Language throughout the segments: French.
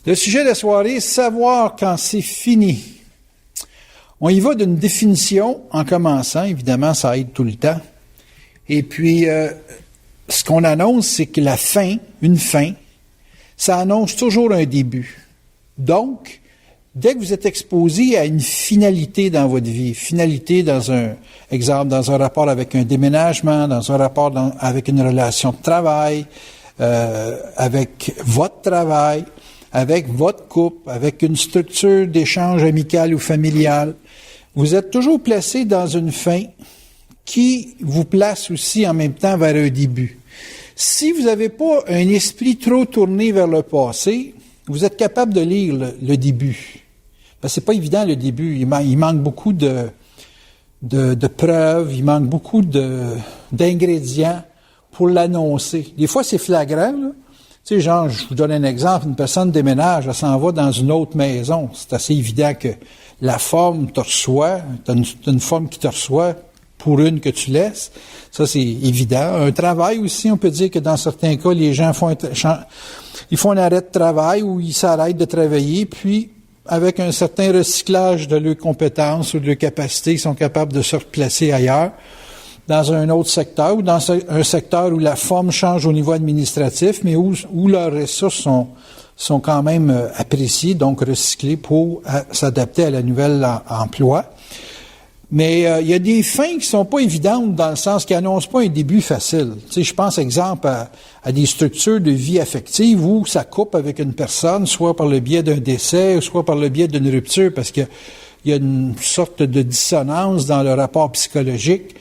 Le sujet de la soirée, savoir quand c'est fini. On y va d'une définition en commençant, évidemment, ça aide tout le temps. Et puis, ce qu'on annonce, c'est que la fin, une fin, ça annonce toujours un début. Donc, dès que vous êtes exposé à une finalité dans votre vie, finalité dans un exemple, dans un rapport avec un déménagement, dans un rapport avec une relation de travail, avec votre travail, avec votre couple, avec une structure d'échange amical ou familial, vous êtes toujours placé dans une fin qui vous place aussi en même temps vers un début. Si vous n'avez pas un esprit trop tourné vers le passé, vous êtes capable de lire le début. C'est pas évident le début. Il manque beaucoup de preuves, il manque beaucoup d'ingrédients pour l'annoncer. Des fois, c'est flagrant, là. Tu sais, genre, je vous donne un exemple, une personne déménage, elle s'en va dans une autre maison. C'est assez évident que la forme te reçoit, t'as une forme qui te reçoit pour une que tu laisses. Ça, c'est évident. Un travail aussi, on peut dire que dans certains cas, les gens font un arrêt de travail ou ils s'arrêtent de travailler, puis avec un certain recyclage de leurs compétences ou de leurs capacités, ils sont capables de se replacer ailleurs, dans un autre secteur ou dans un secteur où la forme change au niveau administratif, mais où leurs ressources sont quand même appréciées, donc recyclées pour s'adapter à la nouvelle emploi. Mais il y a des fins qui sont pas évidentes dans le sens qui annoncent pas un début facile. Tu sais, je pense exemple à des structures de vie affective où ça coupe avec une personne, soit par le biais d'un décès, soit par le biais d'une rupture, parce qu'il y a une sorte de dissonance dans le rapport psychologique,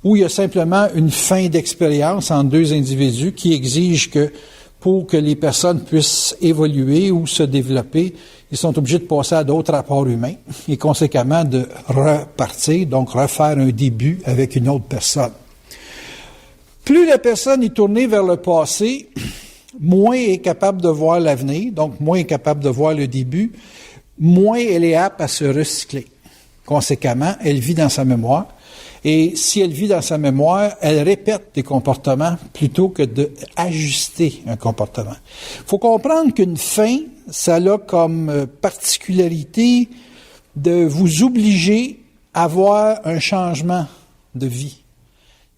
où il y a simplement une fin d'expérience entre deux individus qui exige que pour que les personnes puissent évoluer ou se développer, ils sont obligés de passer à d'autres rapports humains et conséquemment de repartir, donc refaire un début avec une autre personne. Plus la personne est tournée vers le passé, moins elle est capable de voir l'avenir, donc moins elle est capable de voir le début, moins elle est apte à se recycler. Conséquemment, elle vit dans sa mémoire. Et si elle vit dans sa mémoire, elle répète des comportements plutôt que d'ajuster un comportement. Il faut comprendre qu'une fin, ça a comme particularité de vous obliger à avoir un changement de vie.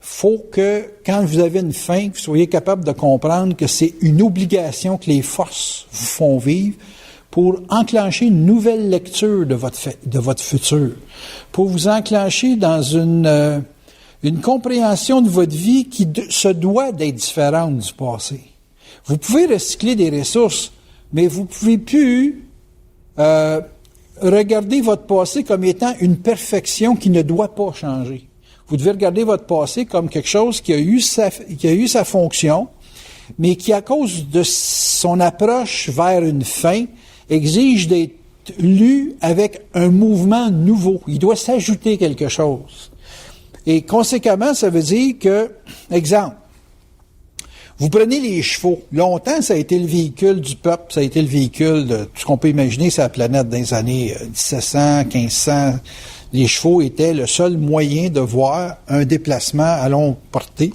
Il faut que, quand vous avez une fin, vous soyez capable de comprendre que c'est une obligation que les forces vous font vivre pour enclencher une nouvelle lecture de votre futur, pour vous enclencher dans une compréhension de votre vie qui se doit d'être différente du passé. Vous pouvez recycler des ressources, mais vous ne pouvez plus regarder votre passé comme étant une perfection qui ne doit pas changer. Vous devez regarder votre passé comme quelque chose qui a eu sa fonction, mais qui, à cause de son approche vers une fin, exige d'être lu avec un mouvement nouveau. Il doit s'ajouter quelque chose. Et conséquemment, ça veut dire que, exemple, vous prenez les chevaux. Longtemps, ça a été le véhicule du peuple, ça a été le véhicule de tout ce qu'on peut imaginer sur la planète dans les années 1700, 1500. Les chevaux étaient le seul moyen de voir un déplacement à longue portée.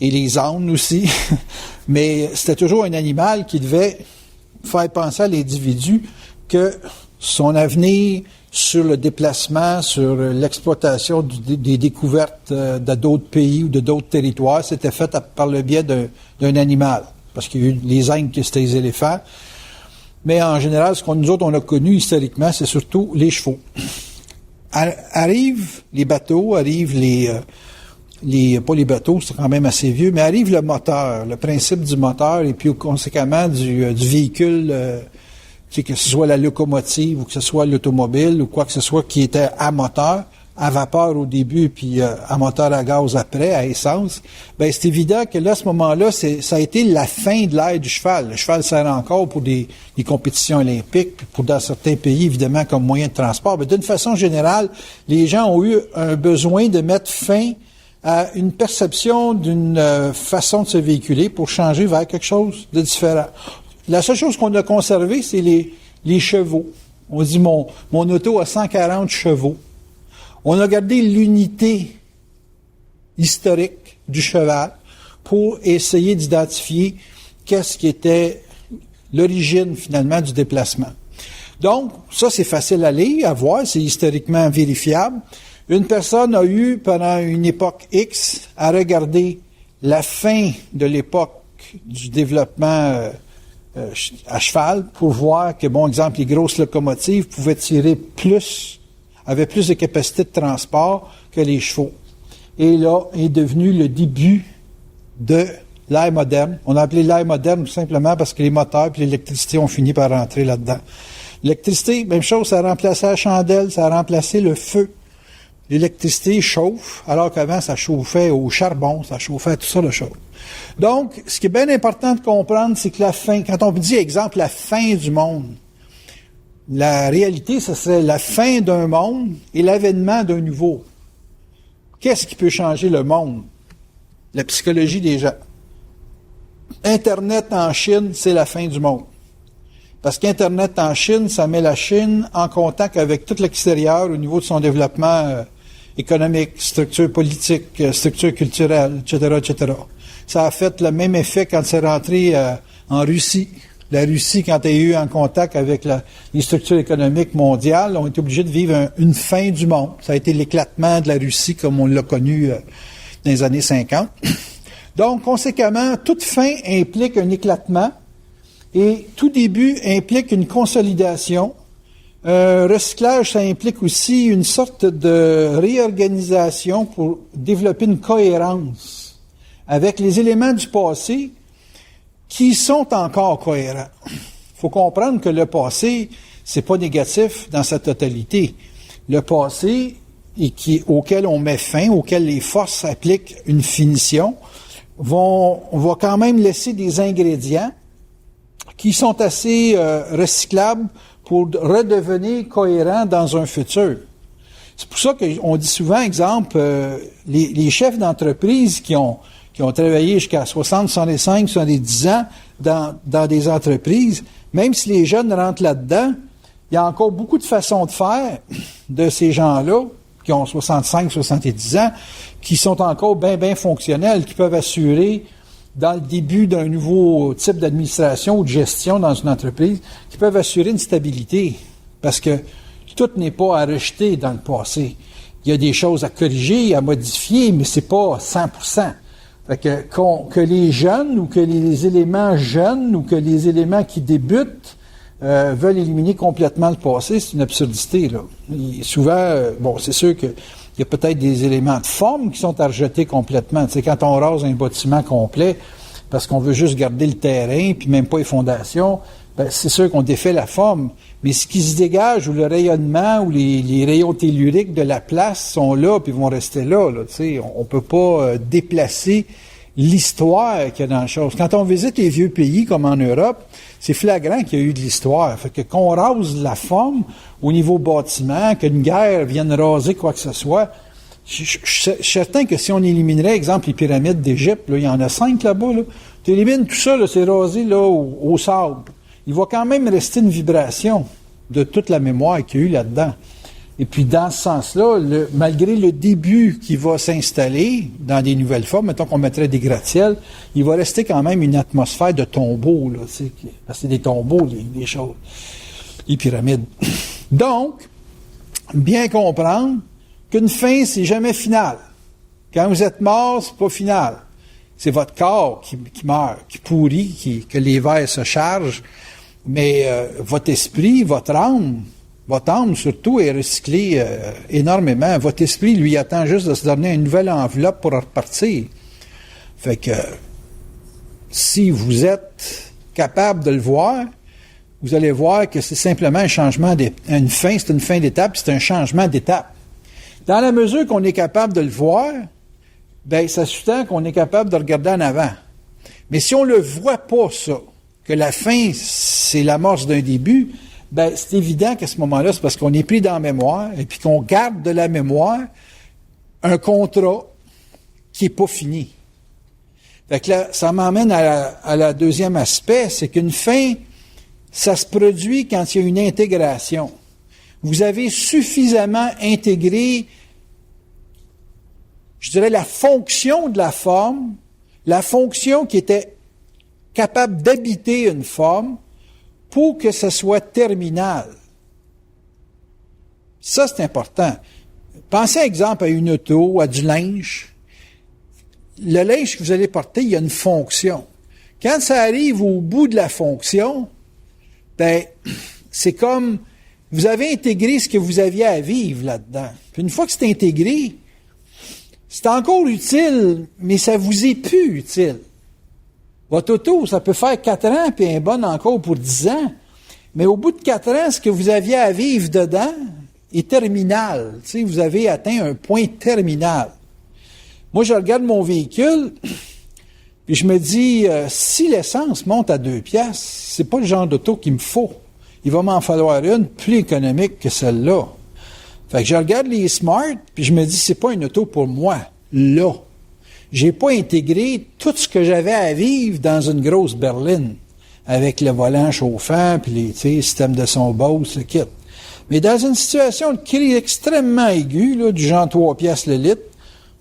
Et les ânes aussi. Mais c'était toujours un animal qui devait faire penser à l'individu que son avenir sur le déplacement, sur l'exploitation des découvertes de d'autres pays ou de d'autres territoires, c'était fait par le biais d'un animal. Parce qu'il y a eu les Indes qui c'était les éléphants. Mais en général, ce qu'on nous autres, on a connu historiquement, c'est surtout les chevaux. Arrivent les bateaux, arrivent pas les bateaux, c'est quand même assez vieux, mais arrive le moteur, le principe du moteur, et puis conséquemment du véhicule, que ce soit la locomotive ou que ce soit l'automobile ou quoi que ce soit qui était à moteur, à vapeur au début, puis à moteur à gaz après, à essence. Ben c'est évident que là, à ce moment-là, ça a été la fin de l'ère du cheval. Le cheval sert encore pour des compétitions olympiques, puis pour dans certains pays, évidemment, comme moyen de transport. Mais d'une façon générale, les gens ont eu un besoin de mettre fin à une perception d'une façon de se véhiculer pour changer vers quelque chose de différent. La seule chose qu'on a conservé, c'est les chevaux. On dit mon auto a 140 chevaux. On a gardé l'unité historique du cheval pour essayer d'identifier qu'est-ce qui était l'origine finalement du déplacement. Donc, ça c'est facile à lire, à voir, c'est historiquement vérifiable. Une personne a eu, pendant une époque X, à regarder la fin de l'époque du développement à cheval pour voir que, bon exemple, les grosses locomotives pouvaient tirer avaient plus de capacité de transport que les chevaux. Et là est devenu le début de l'ère moderne. On a appelé l'ère moderne tout simplement parce que les moteurs et l'électricité ont fini par rentrer là-dedans. L'électricité, même chose, ça a remplacé la chandelle, ça a remplacé le feu. L'électricité chauffe, alors qu'avant, ça chauffait au charbon, ça chauffait à tout ça de choses. Donc, ce qui est bien important de comprendre, c'est que la fin, quand on dit, exemple, la fin du monde, la réalité, ce serait la fin d'un monde et l'avènement d'un nouveau. Qu'est-ce qui peut changer le monde? La psychologie des gens. Internet en Chine, c'est la fin du monde. Parce qu'Internet en Chine, ça met la Chine en contact avec tout l'extérieur au niveau de son développement économique, structure politique, structure culturelle, etc., etc. Ça a fait le même effet quand c'est rentré en Russie. La Russie, quand elle a eu en contact avec les structures économiques mondiales, ont été obligés de vivre une fin du monde. Ça a été l'éclatement de la Russie comme on l'a connu dans les années 50. Donc, conséquemment, toute fin implique un éclatement et tout début implique une consolidation. Recyclage, ça implique aussi une sorte de réorganisation pour développer une cohérence avec les éléments du passé qui sont encore cohérents. Il faut comprendre que le passé, c'est pas négatif dans sa totalité. Le passé, auquel on met fin, auquel les forces appliquent une finition, va quand même laisser des ingrédients qui sont assez recyclables pour redevenir cohérents dans un futur. C'est pour ça qu'on dit souvent, exemple, les chefs d'entreprise qui ont travaillé jusqu'à 60, 65, 70 ans dans des entreprises, même si les jeunes rentrent là-dedans, il y a encore beaucoup de façons de faire de ces gens-là qui ont 65, 70 ans, qui sont encore bien fonctionnels, qui peuvent assurer dans le début d'un nouveau type d'administration ou de gestion dans une entreprise, qui peuvent assurer une stabilité. Parce que tout n'est pas à rejeter dans le passé. Il y a des choses à corriger, à modifier, mais c'est pas 100%. Fait que les jeunes ou que les éléments jeunes ou que les éléments qui débutent veulent éliminer complètement le passé, c'est une absurdité, là. Et souvent, c'est sûr que il y a peut-être des éléments de forme qui sont à rejeter complètement. Tu sais, quand on rase un bâtiment complet parce qu'on veut juste garder le terrain puis même pas les fondations, c'est sûr qu'on défait la forme. Mais ce qui se dégage ou le rayonnement ou les rayons telluriques de la place sont là puis vont rester là. Tu sais, on peut pas déplacer l'histoire qu'il y a dans la chose. Quand on visite les vieux pays comme en Europe, c'est flagrant qu'il y a eu de l'histoire. Fait que qu'on rase la forme au niveau bâtiment, qu'une guerre vienne raser quoi que ce soit, je suis certain que si on éliminerait, exemple, les pyramides d'Égypte, là, il y en a 5 là-bas, là, tu élimines tout ça, là, c'est rasé là, au sable. Il va quand même rester une vibration de toute la mémoire qu'il y a eu là-dedans. Et puis, dans ce sens-là, malgré le début qui va s'installer dans des nouvelles formes, mettons qu'on mettrait des gratte-ciels, il va rester quand même une atmosphère de tombeaux, là, tu sais, parce que c'est des tombeaux, les choses, les pyramides. Donc, bien comprendre qu'une fin, c'est jamais final. Quand vous êtes mort, c'est pas final. C'est votre corps qui meurt, qui pourrit, que les vers se chargent, mais votre esprit, votre âme surtout est recyclée énormément. Votre esprit, lui, attend juste de se donner une nouvelle enveloppe pour repartir. Fait que si vous êtes capable de le voir, vous allez voir que c'est simplement un changement une fin, c'est une fin d'étape, c'est un changement d'étape. Dans la mesure qu'on est capable de le voir, ça sous-tend qu'on est capable de regarder en avant. Mais si on ne le voit pas, ça, que la fin, c'est l'amorce d'un début, c'est évident qu'à ce moment-là, c'est parce qu'on est pris dans la mémoire et puis qu'on garde de la mémoire un contrat qui n'est pas fini. Fait que là, ça m'emmène à la deuxième aspect, c'est qu'une fin, ça se produit quand il y a une intégration. Vous avez suffisamment intégré, je dirais, la fonction de la forme, la fonction qui était capable d'habiter une forme, pour que ce soit terminal. Ça, c'est important. Pensez, exemple, à une auto, à du linge. Le linge que vous allez porter, il y a une fonction. Quand ça arrive au bout de la fonction, ben, c'est comme, vous avez intégré ce que vous aviez à vivre là-dedans. Puis une fois que c'est intégré, c'est encore utile, mais ça vous est plus utile. Votre auto, ça peut faire 4 ans, puis elle est bonne encore pour 10 ans. Mais au bout de 4 ans, ce que vous aviez à vivre dedans est terminal. Tu sais, vous avez atteint un point terminal. Moi, je regarde mon véhicule, puis je me dis, si l'essence monte à 2 piastres, c'est pas le genre d'auto qu'il me faut. Il va m'en falloir une plus économique que celle-là. Fait que je regarde les Smart, puis je me dis, c'est pas une auto pour moi, là. J'ai pas intégré tout ce que j'avais à vivre dans une grosse berline, avec le volant chauffant, puis les systèmes de son Bose, le kit. Mais dans une situation de crise extrêmement aiguë, là, du genre 3 piastres le litre,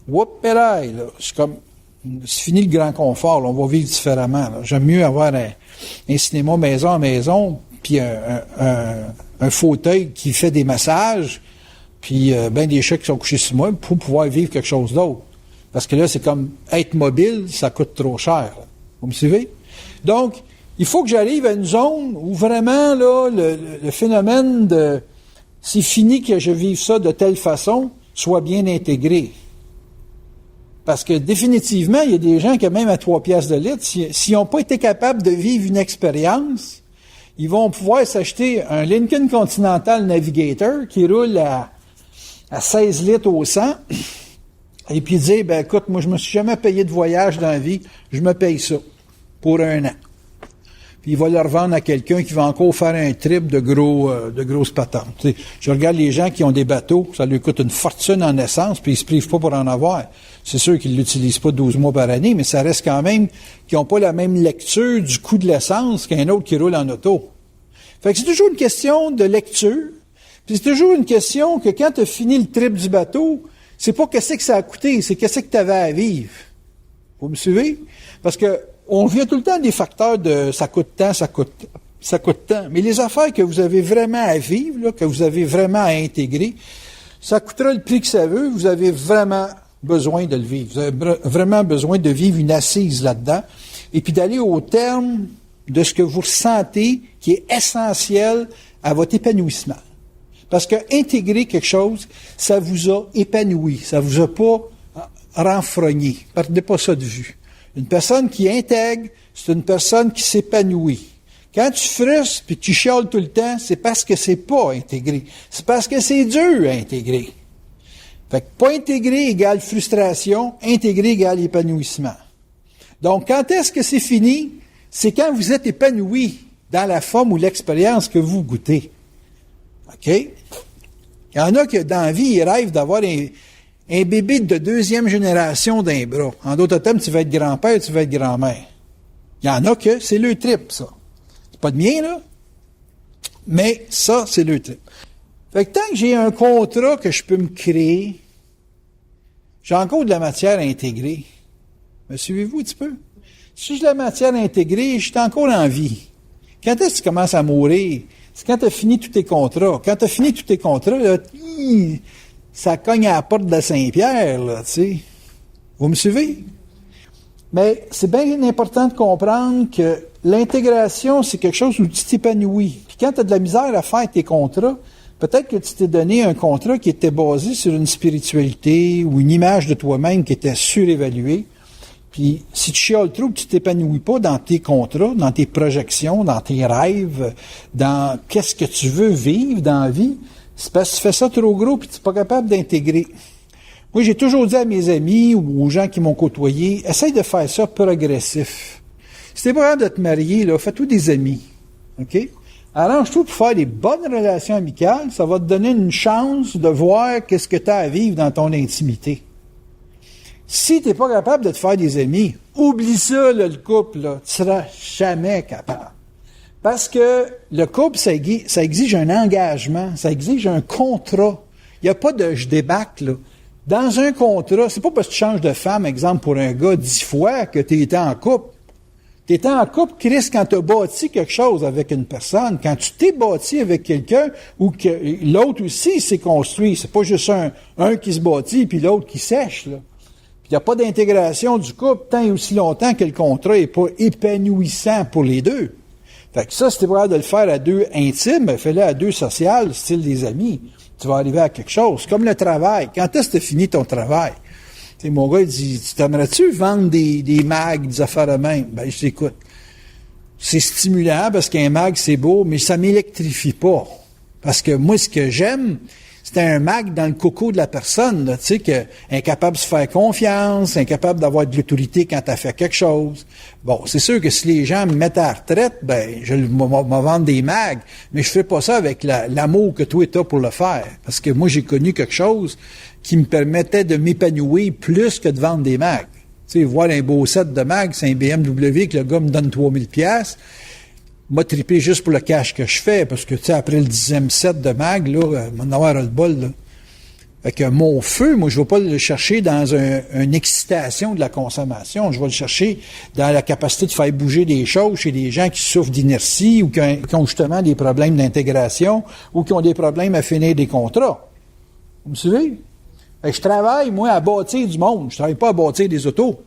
whoop-péraille, là, c'est fini le grand confort, là, on va vivre différemment. Là. J'aime mieux avoir un cinéma maison à maison, puis un fauteuil qui fait des massages, puis ben des chats qui sont couchés sur moi pour pouvoir vivre quelque chose d'autre. Parce que là, c'est comme être mobile, ça coûte trop cher. Là. Vous me suivez? Donc, il faut que j'arrive à une zone où vraiment, là, le phénomène de c'est fini que je vive ça de telle façon, soit bien intégré. Parce que définitivement, il y a des gens qui, même à 3 piastres de litre, s'ils n'ont pas été capables de vivre une expérience, ils vont pouvoir s'acheter un Lincoln Continental Navigator qui roule à 16 litres au 100 et puis dire, ben écoute, moi je me suis jamais payé de voyage dans la vie, je me paye ça pour 1 an. Puis il va le revendre à quelqu'un qui va encore faire un trip de grosses patentes. Tu sais, je regarde les gens qui ont des bateaux, ça leur coûte une fortune en essence, puis ils se privent pas pour en avoir. C'est sûr qu'ils l'utilisent pas 12 mois par année, mais ça reste quand même qu'ils n'ont pas la même lecture du coût de l'essence qu'un autre qui roule en auto. Fait que c'est toujours une question de lecture, puis c'est toujours une question que quand tu as fini le trip du bateau, c'est pas qu'est-ce que ça a coûté, c'est qu'est-ce que tu avais à vivre. Vous me suivez? Parce que on vient tout le temps des facteurs de ça coûte tant, ça coûte tant. Mais les affaires que vous avez vraiment à vivre, là, que vous avez vraiment à intégrer, ça coûtera le prix que ça veut, vous avez vraiment besoin de le vivre. Vous avez vraiment besoin de vivre une assise là-dedans et puis d'aller au terme de ce que vous ressentez qui est essentiel à votre épanouissement. Parce que intégrer quelque chose, ça vous a épanoui, ça vous a pas renfrogné. Perdez pas ça de vue. Une personne qui intègre, c'est une personne qui s'épanouit. Quand tu frustres puis tu chiales tout le temps, c'est parce que c'est pas intégré. C'est parce que c'est dur à intégrer. Fait que pas intégré égale frustration, intégré égale épanouissement. Donc, quand est-ce que c'est fini? C'est quand vous êtes épanoui dans la forme ou l'expérience que vous goûtez. OK? Il y en a qui, dans la vie, ils rêvent d'avoir un bébé de 2e génération d'un bras. En d'autres termes, tu vas être grand-père, tu vas être grand-mère. Il y en a que c'est le trip, ça. C'est pas de mien, là. Mais ça, c'est le trip. Fait que tant que j'ai un contrat que je peux me créer, j'ai encore de la matière à intégrer. Me suivez-vous un petit peu? Si j'ai de la matière à intégrer, je suis encore en vie. Quand est-ce que tu commences à mourir? C'est quand tu as fini tous tes contrats. Quand tu as fini tous tes contrats, là, ça cogne à la porte de Saint-Pierre, là, tu sais. Vous me suivez? Mais c'est bien important de comprendre que l'intégration, c'est quelque chose où tu t'épanouis. Puis quand tu as de la misère à faire tes contrats, peut-être que tu t'es donné un contrat qui était basé sur une spiritualité ou une image de toi-même qui était surévaluée. Puis si tu chiales trop, tu t'épanouis pas dans tes contrats, dans tes projections, dans tes rêves, dans qu'est-ce que tu veux vivre dans la vie, c'est parce que tu fais ça trop gros puis tu n'es pas capable d'intégrer. Moi, j'ai toujours dit à mes amis ou aux gens qui m'ont côtoyé, essaye de faire ça progressif. Si t'es pas capable de te marier, là, fais-toi des amis. OK? Arrange-toi pour faire des bonnes relations amicales, ça va te donner une chance de voir qu'est-ce que tu as à vivre dans ton intimité. Si tu n'es pas capable de te faire des amis, oublie ça, là, le couple, là, tu seras jamais capable. Parce que le couple, ça exige un engagement, ça exige un contrat. Il n'y a pas de « je débarque », là. Dans un contrat, c'est pas parce que tu changes de femme, exemple, pour un gars 10 fois que tu étais en couple. Tu étais en couple, Christ, quand tu as bâti quelque chose avec une personne, quand tu t'es bâti avec quelqu'un ou que l'autre aussi s'est construit. C'est pas juste un qui se bâtit puis l'autre qui sèche, là. Puis il n'y a pas d'intégration du couple tant et aussi longtemps que le contrat n'est pas épanouissant pour les deux. Fait que ça, si tu es capable de le faire à deux intimes, ben fais-le à deux sociales, style des amis. Tu vas arriver à quelque chose. Comme le travail. Quand est-ce que tu as fini ton travail? Tu sais, mon gars, il dit, tu t'aimerais-tu vendre des mags, des affaires de même? Ben, je dis, écoute, c'est stimulant parce qu'un mag, c'est beau, mais ça m'électrifie pas. Parce que moi, ce que j'aime, c'est un mag dans le coco de la personne, là, tu sais, que incapable de se faire confiance, incapable d'avoir de l'autorité quand tu as fait quelque chose. Bon, c'est sûr que si les gens me mettent à la retraite, ben, je vais vendre des mags, mais je fais pas ça avec l'amour que toi t'as pour le faire. Parce que moi, j'ai connu quelque chose qui me permettait de m'épanouir plus que de vendre des mags. Tu sais, voir un beau set de mags, c'est un BMW que le gars me donne 3000 pièces. Moi, triper juste pour le cash que je fais, parce que, tu sais, après le 10e set de mag, là, m'en avoir le bol, là. Fait que mon feu, moi, je vais pas le chercher dans une excitation de la consommation. Je vais le chercher dans la capacité de faire bouger des choses chez des gens qui souffrent d'inertie ou qui ont justement des problèmes d'intégration ou qui ont des problèmes à finir des contrats. Vous me suivez? Fait que je travaille, moi, à bâtir du monde. Je travaille pas à bâtir des autos.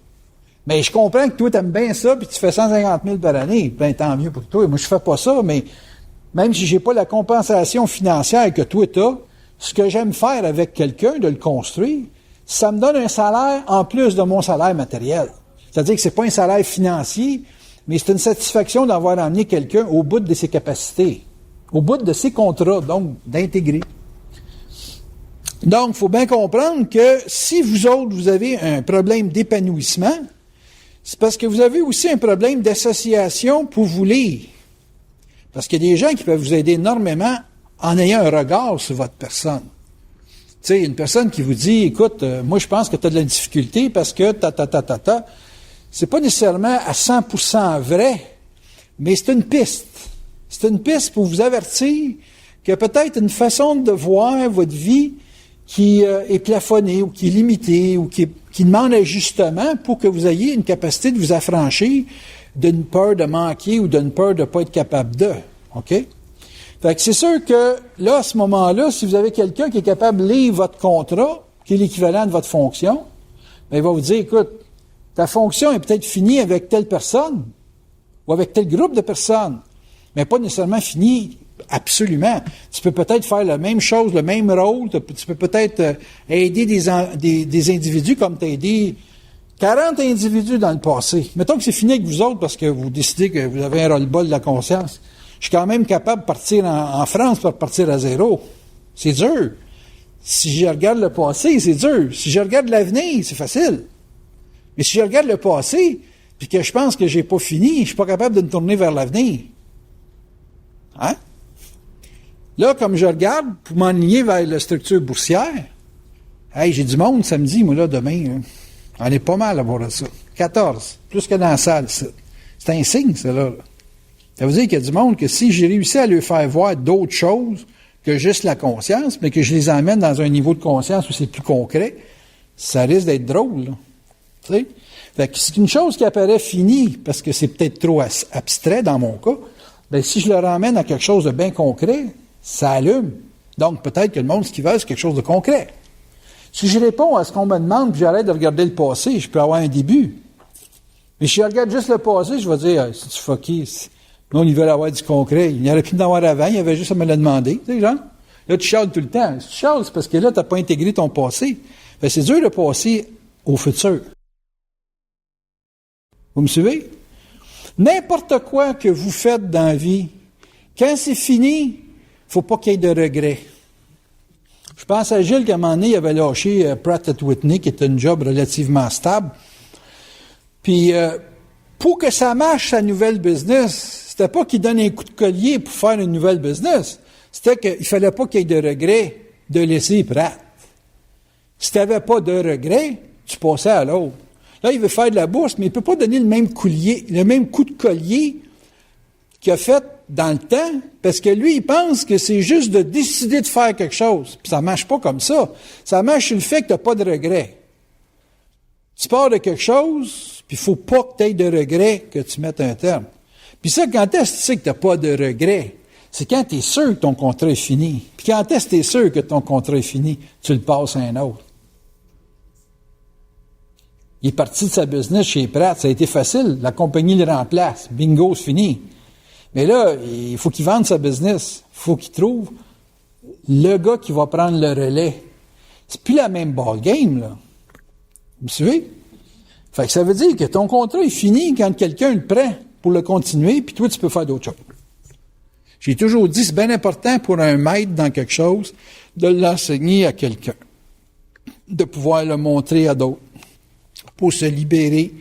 Mais je comprends que toi, t'aimes bien ça, puis tu fais 150 000 par année. Ben, tant mieux pour toi. Moi, je fais pas ça, mais même si j'ai pas la compensation financière que toi t'as, ce que j'aime faire avec quelqu'un, de le construire, ça me donne un salaire en plus de mon salaire matériel. C'est-à-dire que c'est pas un salaire financier, mais c'est une satisfaction d'avoir amené quelqu'un au bout de ses capacités, au bout de ses contrats, donc d'intégrer. Donc, il faut bien comprendre que si vous autres, vous avez un problème d'épanouissement, c'est parce que vous avez aussi un problème d'association pour vous lire. Parce qu'il y a des gens qui peuvent vous aider énormément en ayant un regard sur votre personne. Tu sais, une personne qui vous dit, écoute, moi je pense que tu as de la difficulté parce que c'est pas nécessairement à 100% vrai, mais c'est une piste. C'est une piste pour vous avertir qu'il y a peut-être une façon de voir votre vie qui est plafonnée ou qui est limitée ou qui demande ajustement pour que vous ayez une capacité de vous affranchir d'une peur de manquer ou d'une peur de ne pas être capable de. OK? Fait que c'est sûr que là, à ce moment-là, si vous avez quelqu'un qui est capable de lire votre contrat, qui est l'équivalent de votre fonction, bien, il va vous dire, écoute, ta fonction est peut-être finie avec telle personne ou avec tel groupe de personnes, mais pas nécessairement finie absolument. Tu peux peut-être faire la même chose, le même rôle, tu peux peut-être aider des individus comme tu as aidé 40 individus dans le passé. Mettons que c'est fini avec vous autres parce que vous décidez que vous avez un ras-le-bol de la conscience. Je suis quand même capable de partir en France pour partir à zéro. C'est dur. Si je regarde le passé, c'est dur. Si je regarde l'avenir, c'est facile. Mais si je regarde le passé, puis que je pense que j'ai pas fini, je suis pas capable de me tourner vers l'avenir. Hein? Là, comme je regarde, pour m'enligner vers la structure boursière, hey, j'ai du monde samedi, moi là, demain. Hein. On est pas mal à voir ça. 14, plus que dans la salle, ça. C'est un signe, ça, là. Ça veut dire qu'il y a du monde que si j'ai réussi à leur faire voir d'autres choses que juste la conscience, mais que je les emmène dans un niveau de conscience où c'est plus concret, ça risque d'être drôle, là. Tu sais? Fait que c'est une chose qui apparaît finie, parce que c'est peut-être trop abstrait dans mon cas, bien, si je le ramène à quelque chose de bien concret, ça allume. Donc, peut-être que le monde, ce qu'il veut, c'est quelque chose de concret. Si je réponds à ce qu'on me demande, puis j'arrête de regarder le passé, je peux avoir un début. Mais si je regarde juste le passé, je vais dire, c'est-tu fucké? Nous, ils veulent avoir du concret. Il n'y aurait plus d'en avoir avant, il y avait juste à me le demander. Tu sais, genre? Là, tu chiales tout le temps. Si tu chiales, c'est parce que là, tu n'as pas intégré ton passé. Fait, c'est dur de passer au futur. Vous me suivez? N'importe quoi que vous faites dans la vie, quand c'est fini, il ne faut pas qu'il y ait de regrets. Je pense à Gilles qu'à un moment donné, il avait lâché Pratt & Whitney, qui était un job relativement stable. Puis, pour que ça marche, sa nouvelle business, c'était pas qu'il donne un coup de collier pour faire une nouvelle business. C'était qu'il fallait pas qu'il y ait de regrets de laisser Pratt. Si tu n'avais pas de regrets, tu passais à l'autre. Là, il veut faire de la bourse, mais il ne peut pas donner le même coup de collier qu'il a fait dans le temps, parce que lui, il pense que c'est juste de décider de faire quelque chose. Puis ça ne marche pas comme ça. Ça marche sur le fait que tu n'as pas de regrets. Tu pars de quelque chose, Puis il faut pas que tu aies de regrets que tu mettes un terme. Puis ça, quand est-ce que tu sais que tu n'as pas de regrets? C'est quand tu es sûr que ton contrat est fini. Puis quand est-ce que tu es sûr que ton contrat est fini? Tu le passes à un autre. Il est parti de sa business chez Pratt. Ça a été facile. La compagnie le remplace. Bingo, c'est fini. Mais là, il faut qu'il vende sa business. Il faut qu'il trouve le gars qui va prendre le relais. C'est plus la même ball game, là. Vous suivez? Fait que ça veut dire que ton contrat est fini quand quelqu'un le prend pour le continuer, puis toi, tu peux faire d'autres choses. J'ai toujours dit, c'est bien important pour un maître dans quelque chose de l'enseigner à quelqu'un, de pouvoir le montrer à d'autres, pour se libérer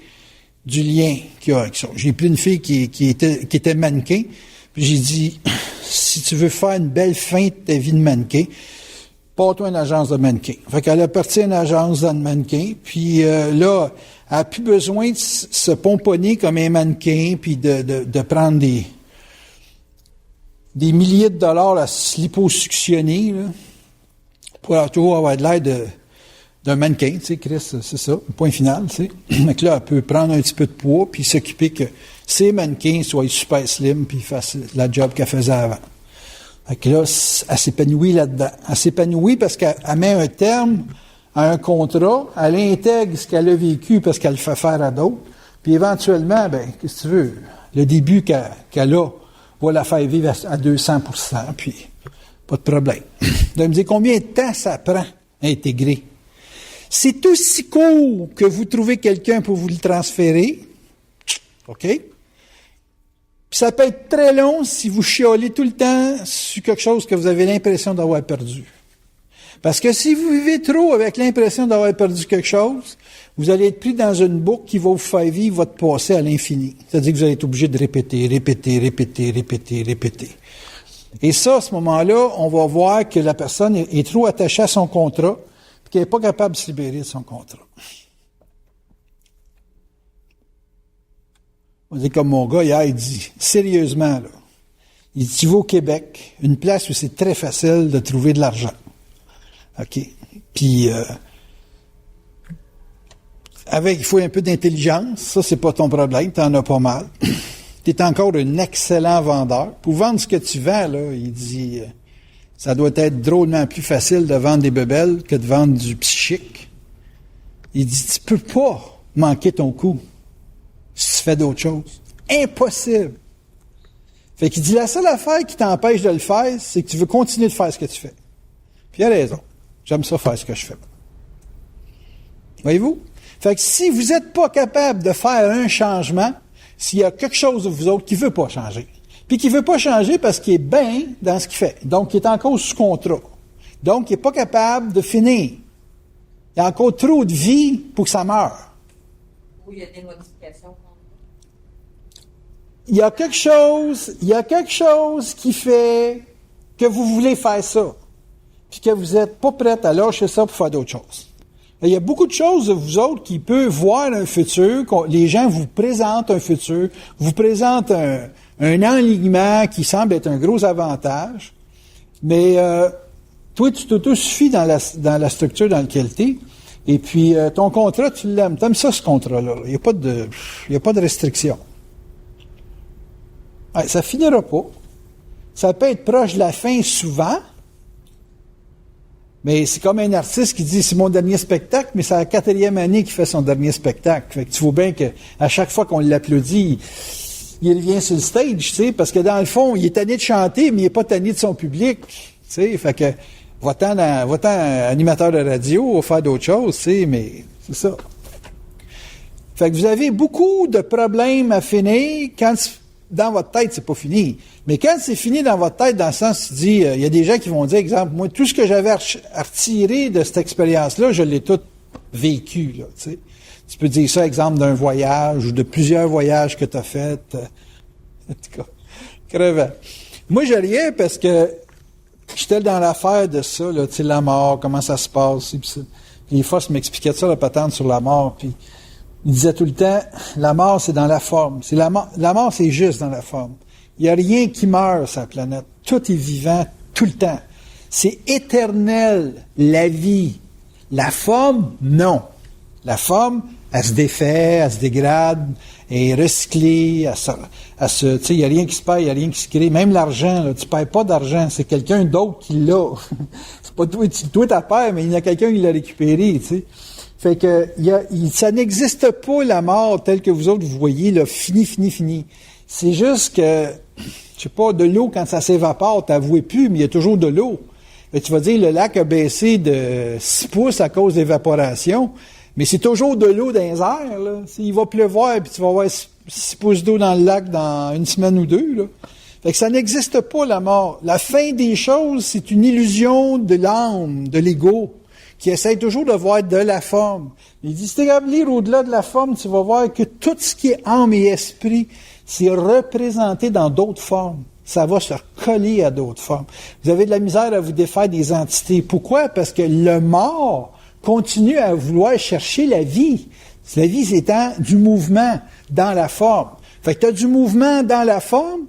du lien qu'il y a avec ça. J'ai pris une fille qui était mannequin, puis j'ai dit, si tu veux faire une belle fin de ta vie de mannequin, pars-toi une agence de mannequin. Fait qu'elle a parti à une agence de mannequin, puis là, elle n'a plus besoin de se pomponner comme un mannequin, puis de prendre des milliers de dollars à se liposuctionner, là, pour toujours avoir de l'air d'un mannequin, tu sais, Chris, c'est ça, point final, tu sais. Donc là, elle peut prendre un petit peu de poids, puis s'occuper que ses mannequins soient super slim, puis fassent la job qu'elle faisait avant. Fait que là, elle s'épanouit là-dedans. Elle s'épanouit parce qu'elle met un terme à un contrat, elle intègre ce qu'elle a vécu parce qu'elle le fait faire à d'autres, puis éventuellement, ben, qu'est-ce que tu veux, le début qu'elle a va la faire vivre à 200%, puis pas de problème. De me dire combien de temps ça prend à intégrer. C'est aussi court que vous trouvez quelqu'un pour vous le transférer, OK? Puis ça peut être très long si vous chiolez tout le temps sur quelque chose que vous avez l'impression d'avoir perdu. Parce que si vous vivez trop avec l'impression d'avoir perdu quelque chose, vous allez être pris dans une boucle qui va vous faire vivre votre passé à l'infini. C'est-à-dire que vous allez être obligé de répéter. Et ça, à ce moment-là, on va voir que la personne est trop attachée à son contrat et qu'elle n'est pas capable de se libérer de son contrat. On dit comme mon gars hier, il dit, sérieusement, là, il dit, tu vas au Québec, une place où c'est très facile de trouver de l'argent. OK? Puis, il faut un peu d'intelligence, ça, c'est pas ton problème, t'en as pas mal. T'es encore un excellent vendeur. Pour vendre ce que tu vends, là, il dit, ça doit être drôlement plus facile de vendre des bebelles que de vendre du psychique. Il dit, tu peux pas manquer ton coup si tu fais d'autres choses. Impossible. Fait qu'il dit, la seule affaire qui t'empêche de le faire, c'est que tu veux continuer de faire ce que tu fais. Puis il a raison. J'aime ça faire ce que je fais. Voyez-vous? Fait que si vous n'êtes pas capable de faire un changement, s'il y a quelque chose de vous autres qui ne veut pas changer, puis qui ne veut pas changer parce qu'il est bien dans ce qu'il fait, donc il est encore sous contrat, donc il n'est pas capable de finir. Il y a encore trop de vie pour que ça meure. Ou il y a des modifications. Il y a quelque chose qui fait que vous voulez faire ça, puis que vous n'êtes pas prête à lâcher ça pour faire d'autres choses. Il y a beaucoup de choses de vous autres qui peuvent voir un futur, les gens vous présentent un futur, vous présentent un enlignement qui semble être un gros avantage, mais toi, tu t'auto-suffis dans la structure dans laquelle tu es, et puis ton contrat, tu l'aimes. Tu aimes ça, ce contrat-là. Il n'y a pas de restriction. Ouais, ça finira pas. Ça peut être proche de la fin souvent, mais c'est comme un artiste qui dit, c'est mon dernier spectacle, mais c'est la 4e année qu'il fait son dernier spectacle. Fait que tu vois bien qu'à chaque fois qu'on l'applaudit, il revient sur le stage, tu sais, parce que dans le fond, il est tanné de chanter, mais il n'est pas tanné de son public, tu sais. Fait que, va-t'en animateur de radio, va faire d'autres choses, tu sais, mais c'est ça. Fait que vous avez beaucoup de problèmes à finir quand dans votre tête, c'est pas fini. Mais quand c'est fini dans votre tête, dans le sens, tu dis, il y a des gens qui vont dire, exemple, moi, tout ce que j'avais à retirer de cette expérience-là, je l'ai tout vécu, là, tu sais. Tu peux dire ça, exemple, d'un voyage ou de plusieurs voyages que tu as fait. En tout cas, crevant. Moi, j'ai rien parce que j'étais dans l'affaire de ça, là, tu sais, la mort, comment ça se passe. Puis les Foss m'expliquaient ça, la patente sur la mort, puis il disait tout le temps, la mort, c'est dans la forme. La mort, c'est juste dans la forme. Il n'y a rien qui meurt sur la planète. Tout est vivant tout le temps. C'est éternel, la vie. La forme, non. La forme, elle se défait, elle se dégrade, elle est recyclée, tu sais, il n'y a rien qui se perd, il n'y a rien qui se crée. Même l'argent, là, tu ne perds pas d'argent, c'est quelqu'un d'autre qui l'a. C'est pas toi, t'as peur, mais il y a quelqu'un qui l'a récupéré, tu sais. Fait que, ça n'existe pas, la mort, telle que vous autres, vous voyez, là, fini. C'est juste que, je sais pas, de l'eau, quand ça s'évapore, t'avoues plus, mais il y a toujours de l'eau. Et tu vas dire, le lac a baissé de 6 pouces à cause d'évaporation, mais c'est toujours de l'eau dans les airs, là. Il va pleuvoir, puis tu vas avoir 6 pouces d'eau dans le lac dans une semaine ou deux, là. Fait que ça n'existe pas, la mort. La fin des choses, c'est une illusion de l'âme, de l'ego, qui essaie toujours de voir de la forme. Il dit, si tu regardes lire au-delà de la forme, tu vas voir que tout ce qui est âme et esprit, c'est représenté dans d'autres formes. Ça va se coller à d'autres formes. Vous avez de la misère à vous défaire des entités. Pourquoi? Parce que le mort continue à vouloir chercher la vie. La vie, c'est du mouvement dans la forme. Fait que tu as du mouvement dans la forme,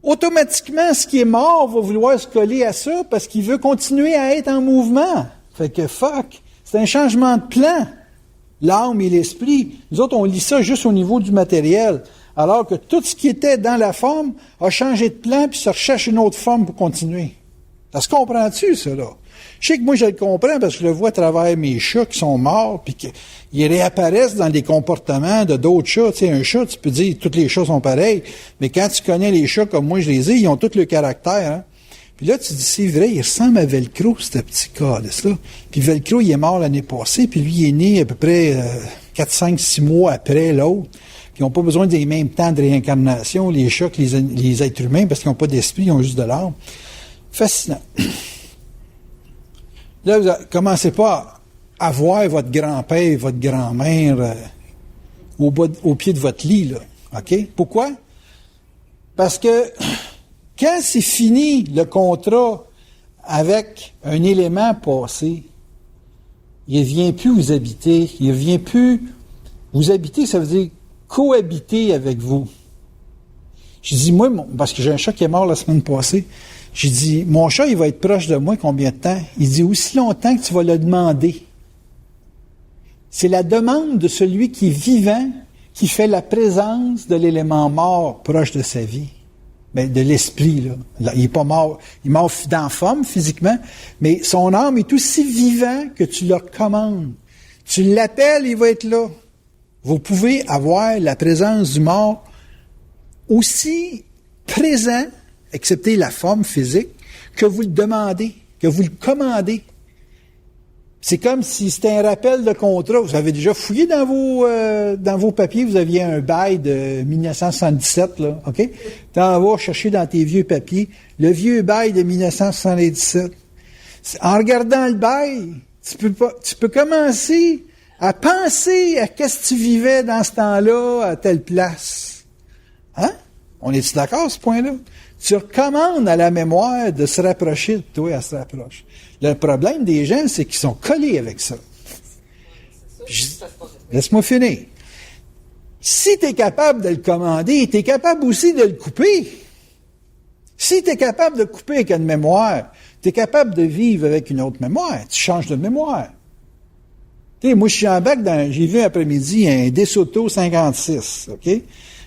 automatiquement, ce qui est mort va vouloir se coller à ça parce qu'il veut continuer à être en mouvement. Fait que c'est un changement de plan, l'âme et l'esprit. Nous autres, on lit ça juste au niveau du matériel, alors que tout ce qui était dans la forme a changé de plan puis se recherche une autre forme pour continuer. Ça se comprend-tu, ça, là? Je sais que moi, je le comprends parce que je le vois à travers mes chats qui sont morts puis qu'ils réapparaissent dans des comportements de d'autres chats. Tu sais, un chat, tu peux dire tous les chats sont pareils, mais quand tu connais les chats comme moi, je les ai, ils ont tous le caractère, hein. Puis là, tu dis, c'est vrai, il ressemble à Velcro, ce petit calice-là. Puis Velcro, il est mort l'année passée, puis lui, il est né à peu près 4, 5, 6 mois après l'autre. Puis ils n'ont pas besoin des mêmes temps de réincarnation, les chats, que les êtres humains, parce qu'ils n'ont pas d'esprit, ils ont juste de l'âme. Fascinant. Là, vous commencez pas à voir votre grand-père, votre grand-mère au pied de votre lit, là. OK? Pourquoi? Parce que quand c'est fini le contrat avec un élément passé, il ne vient plus vous habiter. Il ne vient plus vous habiter, ça veut dire cohabiter avec vous. Je dis, moi, parce que j'ai un chat qui est mort la semaine passée, j'ai dit, mon chat, il va être proche de moi combien de temps? Il dit, aussi longtemps que tu vas le demander. C'est la demande de celui qui est vivant qui fait la présence de l'élément mort proche de sa vie. Ben, de l'esprit, là. Il est pas mort. Il est mort dans la forme, physiquement, mais son âme est aussi vivant que tu le commandes. Tu l'appelles, il va être là. Vous pouvez avoir la présence du mort aussi présent, excepté la forme physique, que vous le demandez, que vous le commandez. C'est comme si c'était un rappel de contrat. Vous avez déjà fouillé dans vos papiers, vous aviez un bail de 1977, là, OK? T'en vas chercher dans tes vieux papiers le vieux bail de 1977. En regardant le bail, tu peux commencer à penser à qu'est-ce que tu vivais dans ce temps-là, à telle place. Hein? On est-tu d'accord à ce point-là? Tu recommandes à la mémoire de se rapprocher de toi, elle se rapproche. Le problème des gens, c'est qu'ils sont collés avec ça. Laisse-moi finir. Si tu es capable de le commander, tu es capable aussi de le couper. Si tu es capable de couper avec une mémoire, tu es capable de vivre avec une autre mémoire. Tu changes de mémoire. Tu sais, moi, je suis en bac j'ai vu après-midi un DeSoto 56, OK?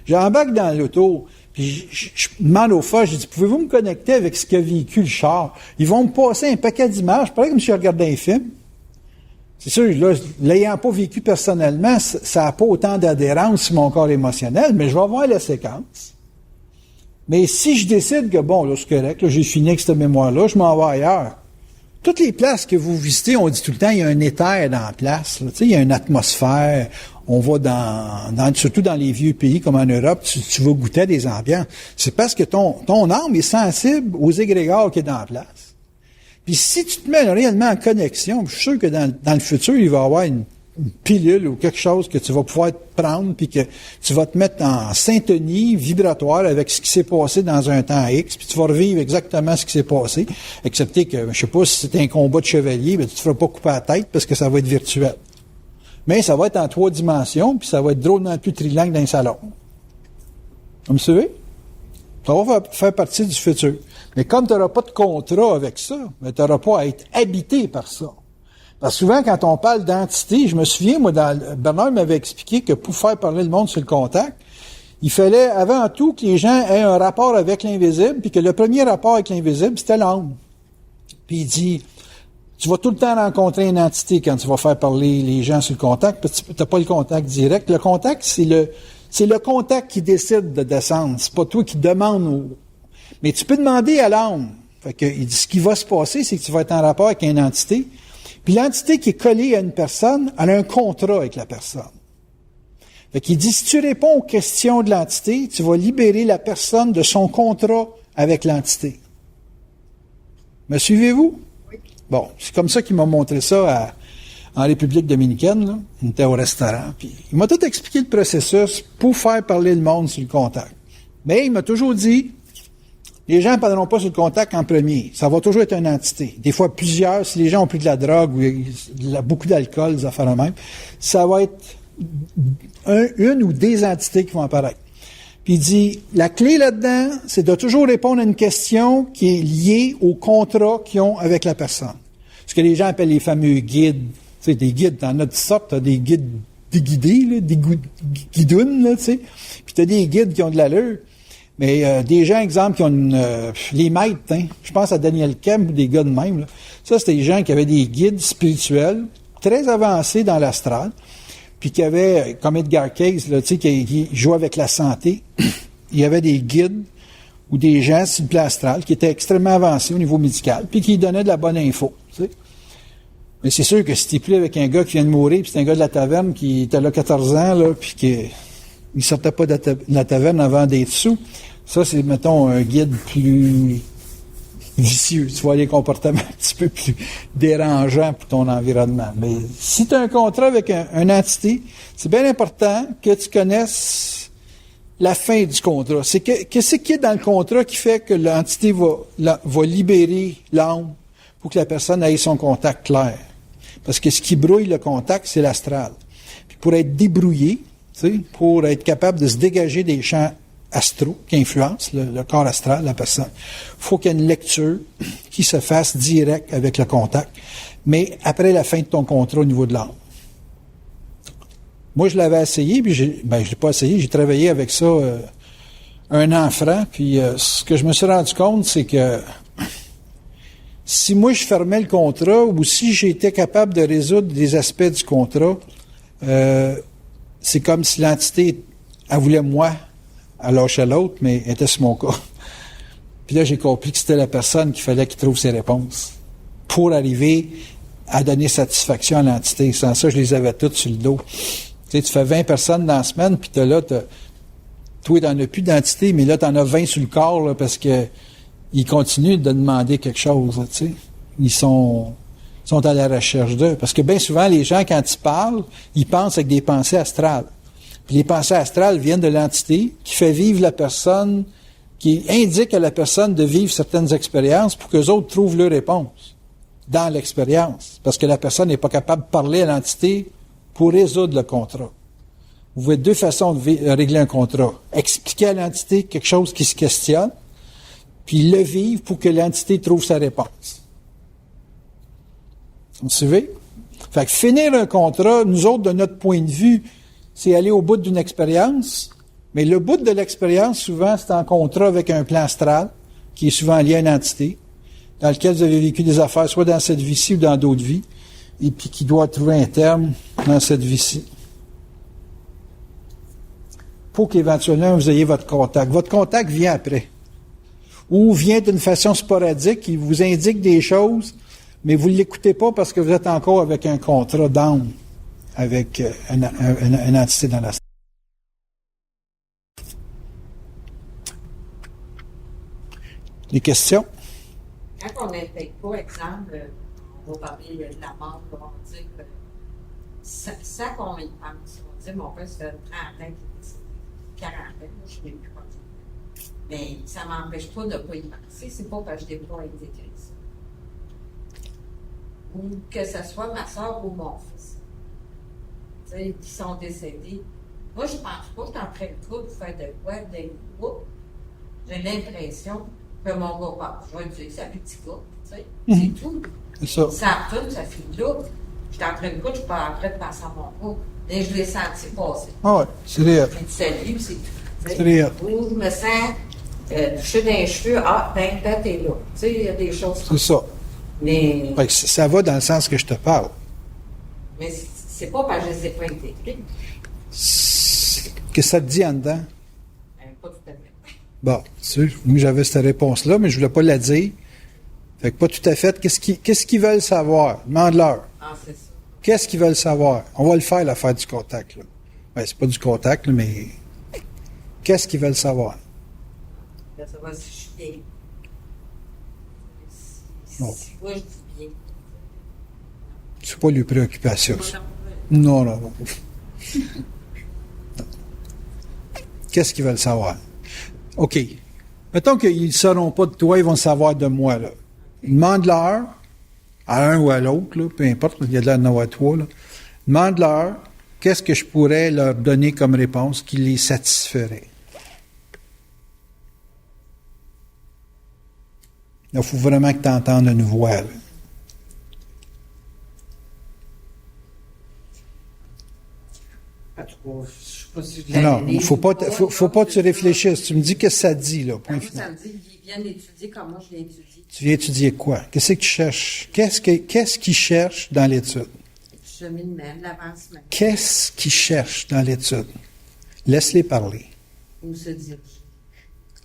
J'embarque dans l'auto, puis je demande au FA, je dis, pouvez-vous me connecter avec ce qu'a vécu le char? Ils vont me passer un paquet d'images, pareil comme si je regardais un film. C'est sûr, là, l'ayant pas vécu personnellement, ça n'a pas autant d'adhérence sur mon corps émotionnel, mais je vais voir la séquence. Mais si je décide que, bon, là, c'est correct, là, j'ai fini avec cette mémoire-là, je m'en vais ailleurs. Toutes les places que vous visitez, on dit tout le temps, il y a un éther dans la place. Là. Tu sais, il y a une atmosphère. On va surtout dans les vieux pays comme en Europe, tu vas goûter à des ambiances. C'est parce que ton âme est sensible aux égrégores qui est dans la place. Puis si tu te mets réellement en connexion, je suis sûr que dans le futur, il va y avoir une pilule ou quelque chose que tu vas pouvoir prendre puis que tu vas te mettre en syntonie vibratoire avec ce qui s'est passé dans un temps X, puis tu vas revivre exactement ce qui s'est passé, excepté que, je sais pas, si c'est un combat de chevalier, ben, tu te feras pas couper la tête parce que ça va être virtuel. Mais ça va être en 3 dimensions, puis ça va être drôlement plus trilingue dans le salon. Vous me suivez? Ça va faire partie du futur. Mais comme tu n'auras pas de contrat avec ça, ben, tu n'auras pas à être habité par ça. Parce que souvent, quand on parle d'entité, je me souviens, moi, Bernard m'avait expliqué que pour faire parler le monde sur le contact, il fallait avant tout que les gens aient un rapport avec l'invisible, puis que le premier rapport avec l'invisible, c'était l'âme. Puis il dit, tu vas tout le temps rencontrer une entité quand tu vas faire parler les gens sur le contact, parce que tu n'as pas le contact direct. Le contact, c'est le contact qui décide de descendre. C'est pas toi qui demande. Mais tu peux demander à l'âme. Fait que, il dit, ce qui va se passer, c'est que tu vas être en rapport avec une entité. Puis l'entité qui est collée à une personne, elle a un contrat avec la personne. Fait qu'il dit, si tu réponds aux questions de l'entité, tu vas libérer la personne de son contrat avec l'entité. Me suivez-vous? Oui. Bon, c'est comme ça qu'il m'a montré ça en République dominicaine, là. On était au restaurant. Puis il m'a tout expliqué le processus pour faire parler le monde sur le contact. Mais il m'a toujours dit, les gens ne parleront pas sur le contact en premier. Ça va toujours être une entité. Des fois, plusieurs, si les gens ont pris de la drogue ou beaucoup d'alcool, des affaires de même, ça va être une ou des entités qui vont apparaître. Puis il dit, la clé là-dedans, c'est de toujours répondre à une question qui est liée au contrat qu'ils ont avec la personne. Ce que les gens appellent les fameux guides. Tu sais, des guides, t'en as de sortes, t'as des guides déguidés, là, des guidounes, là, tu sais. Puis t'as des guides qui ont de l'allure. Mais des gens, exemple, qui ont les maîtres, hein, je pense à Daniel Kemp ou des gars de même, là. Ça, c'était des gens qui avaient des guides spirituels très avancés dans l'astral, puis qui avaient, comme Edgar Cayce, là, tu sais, qui jouait avec la santé. Il y avait des guides ou des gens sur le plan astral qui étaient extrêmement avancés au niveau médical, puis qui donnaient de la bonne info, tu sais. Mais c'est sûr que si t'es plus avec un gars qui vient de mourir, puis c'est un gars de la taverne qui était là 14 ans, là, puis il sortait pas de la taverne avant d'être sous, ça, c'est, mettons, un guide plus vicieux. Tu vois les comportements un petit peu plus dérangeants pour ton environnement. Mais si tu as un contrat avec une entité, c'est bien important que tu connaisses la fin du contrat. Qu'est-ce qui est dans le contrat qui fait que l'entité va libérer l'âme pour que la personne ait son contact clair? Parce que ce qui brouille le contact, c'est l'astral. Puis pour être débrouillé, pour être capable de se dégager des champs astraux qui influencent le corps astral de la personne, il faut qu'il y ait une lecture qui se fasse direct avec le contact, mais après la fin de ton contrat au niveau de l'âme. Moi, je l'avais essayé, puis je l'ai pas essayé, j'ai travaillé avec ça un an franc, puis ce que je me suis rendu compte, c'est que si moi je fermais le contrat ou si j'étais capable de résoudre des aspects du contrat, c'est comme si l'entité, elle voulait moi, elle lâchait l'autre, mais elle était sur mon cas. Puis là, j'ai compris que c'était la personne qu'il fallait qu'il trouve ses réponses pour arriver à donner satisfaction à l'entité. Sans ça, je les avais toutes sur le dos. Tu sais, tu fais 20 personnes dans la semaine, puis toi, t'en as plus d'entité, mais là, t'en as 20 sur le corps, là, parce que ils continuent de demander quelque chose, là, tu sais. Ils sont à la recherche d'eux. Parce que bien souvent, les gens, quand ils parlent, ils pensent avec des pensées astrales. Puis les pensées astrales viennent de l'entité qui fait vivre la personne, qui indique à la personne de vivre certaines expériences pour qu'eux autres trouvent leur réponse dans l'expérience. Parce que la personne n'est pas capable de parler à l'entité pour résoudre le contrat. Vous avez deux façons de régler un contrat. Expliquer à l'entité quelque chose qui se questionne, puis le vivre pour que l'entité trouve sa réponse. Vous suivez? Fait que finir un contrat, nous autres, de notre point de vue, c'est aller au bout d'une expérience, mais le bout de l'expérience, souvent, c'est en contrat avec un plan astral, qui est souvent lié à une entité, dans lequel vous avez vécu des affaires, soit dans cette vie-ci ou dans d'autres vies, et puis qui doit trouver un terme dans cette vie-ci. Pour qu'éventuellement, vous ayez votre contact. Votre contact vient après. Ou vient d'une façon sporadique, il vous indique des choses, mais vous ne l'écoutez pas parce que vous êtes encore avec un contrat d'âme avec une entité dans la... Des questions? Quand on n'intègre pas, exemple, on va parler de la mort, on va dire que ça qu'on y pense, on va dire, mon père, ça fait 30 ans, 40 ans, je ne l'ai plus pas dit. Mais ça ne m'empêche pas de ne pas y penser, c'est pas parce que je n'ai pas intégré ça. Ou que ce soit ma soeur ou mon fils, tu sais, qui sont décédés. Moi, je ne pense pas que je suis en train de pour faire de quoi, d'un groupe. J'ai l'impression que mon gars, je vais dire que c'est un petit gars, tu sais, c'est tout. C'est ça. Ça retourne, ça fait là. J'étais en train de coucher, je suis pas en train de penser à mon groupe. Et je l'ai senti passer. Ah ouais, c'est réel. Puis tu salues, puis c'est tout. C'est réel. Où je me sens toucher dans les cheveux, peut-être t'es là. Tu sais, il y a des choses C'est comme ça. ça. Mais, Fait que ça va dans le sens que je te parle. mais c'est pas parce que je ne les ai pas intégrés. Qu'est-ce que ça te dit en dedans? Pas tout à fait. Bon, tu sais, moi j'avais cette réponse-là, mais je voulais pas la dire. Fait que pas tout à fait. Qu'est-ce qu'ils veulent savoir? Demande-leur. Ah, c'est ça. Qu'est-ce qu'ils veulent savoir? On va le faire, l'affaire du contact, là. Ben, c'est pas du contact, là, mais qu'est-ce qu'ils veulent savoir? Là, ça va si je suis bien. Bon. Si moi je dis bien. C'est pas lui préoccuper à ça. Non, non, non. Qu'est-ce qu'ils veulent savoir? OK. Mettons qu'ils ne sauront pas de toi, ils vont savoir de moi, là. Demande-leur, à un ou à l'autre, là, peu importe, il y a de la à toi, là. Demande-leur qu'est-ce que je pourrais leur donner comme réponse qui les satisferait. Il faut vraiment que tu entendes une voix, là. En tout cas, je sais pas si je Non, il faut pas que tu réfléchisses. Tu me dis qu'est-ce que ça dit, là, point Moi, final. ça me dit qu'ils viennent étudier comme moi je l'ai étudié. Tu viens étudier quoi? Qu'est-ce que tu cherches? Qu'est-ce qu'ils cherchent dans l'étude? Le cheminement, l'avancement. Qu'est-ce qu'ils cherchent dans l'étude? Laisse-les parler. Où se dirige.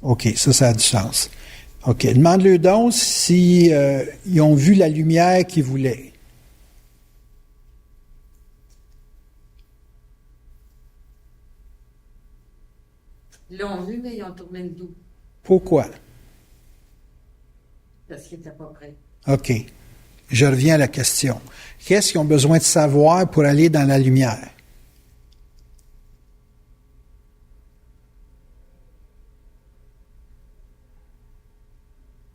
OK, ça a du sens. OK, demande-leur donc si ils ont vu la lumière qu'ils voulaient. Ils l'ont vu, mais ils ont tourné le dos Pourquoi? parce qu'ils n'étaient pas prêts. OK. Je reviens à la question. Qu'est-ce qu'ils ont besoin de savoir pour aller dans la lumière?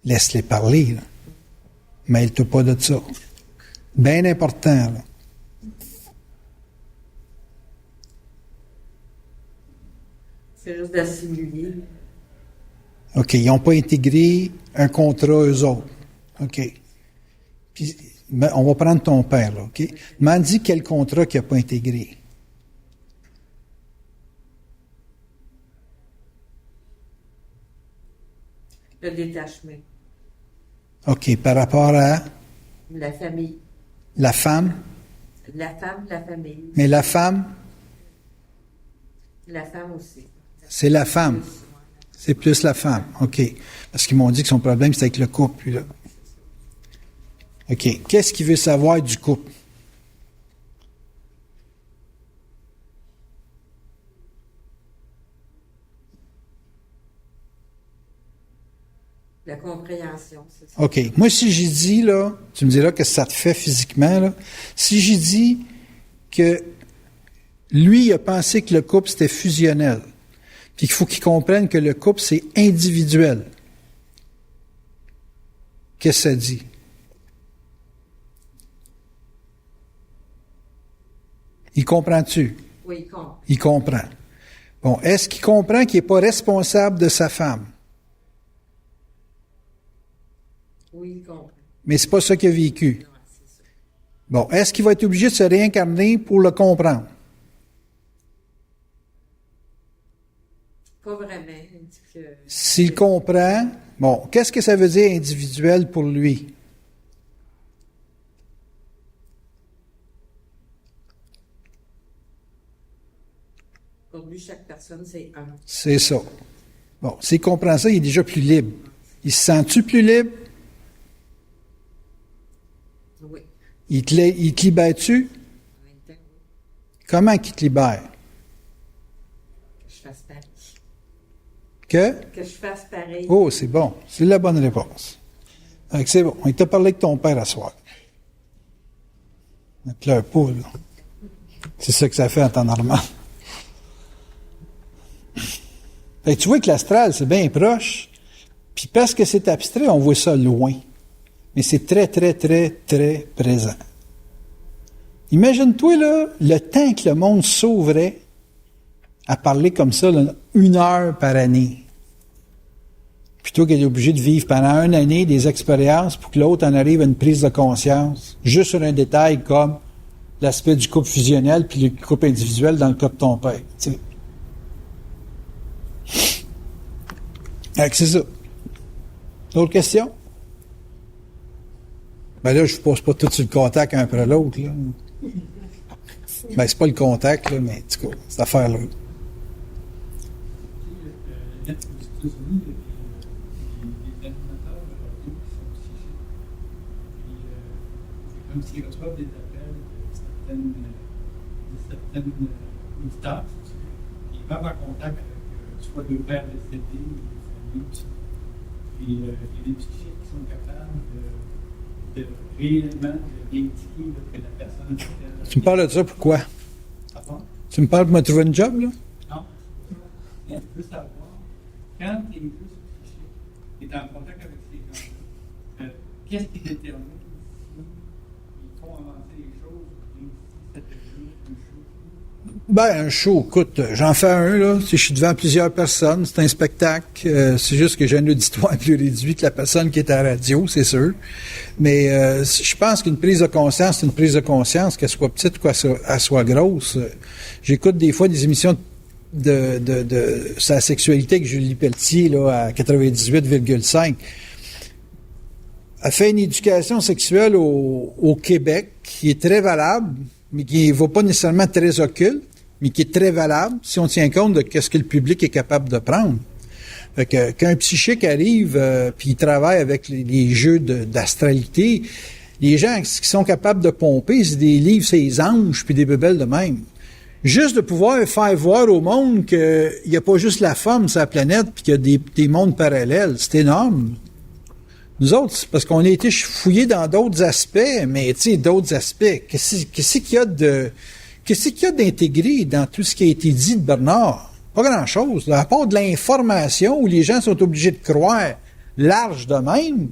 Laisse-les parler, là. Mêle-toi pas de ça. Bien important, là. C'est juste d'assimiler. OK, ils n'ont pas intégré un contrat eux autres. OK. Puis, on va prendre ton père, là, OK? M'en dis quel contrat qu'il n'a pas intégré. Le détachement. OK, par rapport à La famille. la femme, La femme, la famille. mais la femme, La femme aussi. c'est la femme. C'est plus la femme. OK. Parce qu'ils m'ont dit que son problème, c'est avec le couple, lui, là. OK. Qu'est-ce qu'il veut savoir du couple? La compréhension, c'est ça. OK. Moi, si j'ai dit, là, tu me diras que ça te fait physiquement, là. Si j'ai dit que lui, il a pensé que le couple, c'était fusionnel, puis qu'il faut qu'il comprenne que le couple, c'est individuel. Qu'est-ce que ça dit? Il comprend-tu? Oui, il compte. Il comprend. Bon, est-ce qu'il comprend qu'il n'est pas responsable de sa femme? Oui, il comprend. Mais c'est pas ça qu'il a vécu. Ouais, c'est ça. Bon, est-ce qu'il va être obligé de se réincarner pour le comprendre? Pas vraiment. Il dit que... S'il comprend, bon, qu'est-ce que ça veut dire individuel pour lui? Pour lui, chaque personne, c'est un. C'est ça. Bon, s'il comprend ça, il est déjà plus libre. Il se sent-tu plus libre? Oui. Il te libère-tu? En même temps, oui. Comment qu'il te libère? Que je fasse pareil. Que? Que je fasse pareil. Oh, c'est bon. C'est la bonne réponse. Donc, c'est bon. Il t'a parlé avec ton père à soir. Ne pleure pas, là. C'est ça que ça fait en temps normal. Fait que tu vois que l'astral, c'est bien proche. Puis parce que c'est abstrait, on voit ça loin. Mais c'est très, très, très, très présent. Imagine-toi, là, le temps que le monde sauverait à parler comme ça, là, 1 heure par année. Plutôt qu'être obligé de vivre pendant 1 année des expériences pour que l'autre en arrive à une prise de conscience, juste sur un détail comme l'aspect du couple fusionnel puis le couple individuel dans le cas de ton père. Tu sais. C'est ça. D'autres questions? Ben là, je vous pose pas tout sur le contact un après l'autre, là. Ben, c'est pas le contact, là, mais en tout cas, cette affaire-là. Aux États-Unis, il y a des animateurs de radio qui sont psychiques. Puis, c'est comme s'ils reçoivent des appels de certaines auditeurs. Ils vont en contact avec soit deux pères décédés ou des familles. Puis, il y a des psychiques qui sont capables de réellement vérifier que la personne. Tu me parles de ça pourquoi? Pardon? Tu me parles pour me trouver une job, là? Non. Je veux savoir, quand tu es juste psychique, tu es en contact avec ces gens-là, qu'est-ce qui détermine s'ils font avancer les choses ou si c'était juste un show? Ben, un show, écoute, j'en fais un, là. Si je suis devant plusieurs personnes, c'est un spectacle. C'est juste que j'ai un auditoire plus réduit que la personne qui est à la radio, c'est sûr. Mais je pense qu'une prise de conscience, c'est une prise de conscience, qu'elle soit petite ou qu'elle soit grosse. J'écoute des fois des émissions de sa sexualité avec Julie Pelletier, là, à 98,5. Elle fait une éducation sexuelle au Québec qui est très valable, mais qui ne va pas nécessairement très occulte, mais qui est très valable si on tient compte de ce que le public est capable de prendre. Fait que, quand un psychique arrive puis il travaille avec les jeux d'astralité, les gens qui sont capables de pomper, c'est des livres, c'est des anges puis des bébelles de même. Juste de pouvoir faire voir au monde qu'il n'y a pas juste la femme sur la planète puis qu'il y a des mondes parallèles, c'est énorme. Nous autres, c'est parce qu'on a été fouillés dans d'autres aspects, mais tu sais, d'autres aspects. Qu'est-ce qu'il y a d'intégré dans tout ce qui a été dit de Bernard? Pas grand-chose. Là, à part de l'information où les gens sont obligés de croire large de même,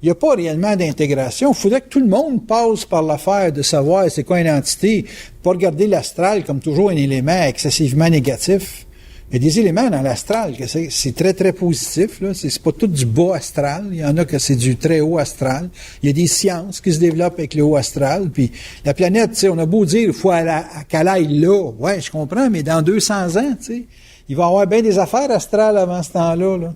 il n'y a pas réellement d'intégration. Il faudrait que tout le monde passe par l'affaire de savoir c'est quoi une entité, pas regarder l'astral comme toujours un élément excessivement négatif. Il y a des éléments dans l'astral que c'est très, très positif, là. C'est pas tout du bas astral. Il y en a que c'est du très haut astral. Il y a des sciences qui se développent avec le haut astral. Puis la planète, tu sais, on a beau dire, il faut qu'elle aille là. Ouais, je comprends, mais dans 200 ans, tu sais, il va y avoir bien des affaires astrales avant ce temps-là, là.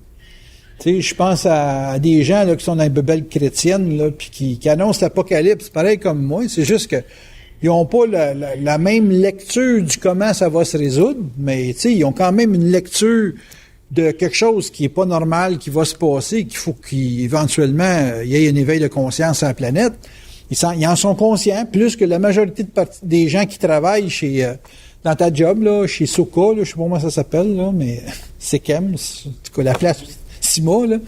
Tu sais, je pense à des gens, là, qui sont dans les bebelles chrétiennes, là, puis qui annoncent l'apocalypse, pareil comme moi. C'est juste que ils n'ont pas la même lecture du comment ça va se résoudre, mais ils ont quand même une lecture de quelque chose qui est pas normal, qui va se passer, qu'il faut qu'éventuellement il y ait un éveil de conscience à la planète. Ils en sont conscients, plus que la majorité des gens qui travaillent dans ta job, là, chez Soka, là, je sais pas comment ça s'appelle, là, mais Sekem, en tout cas la place Sima, là.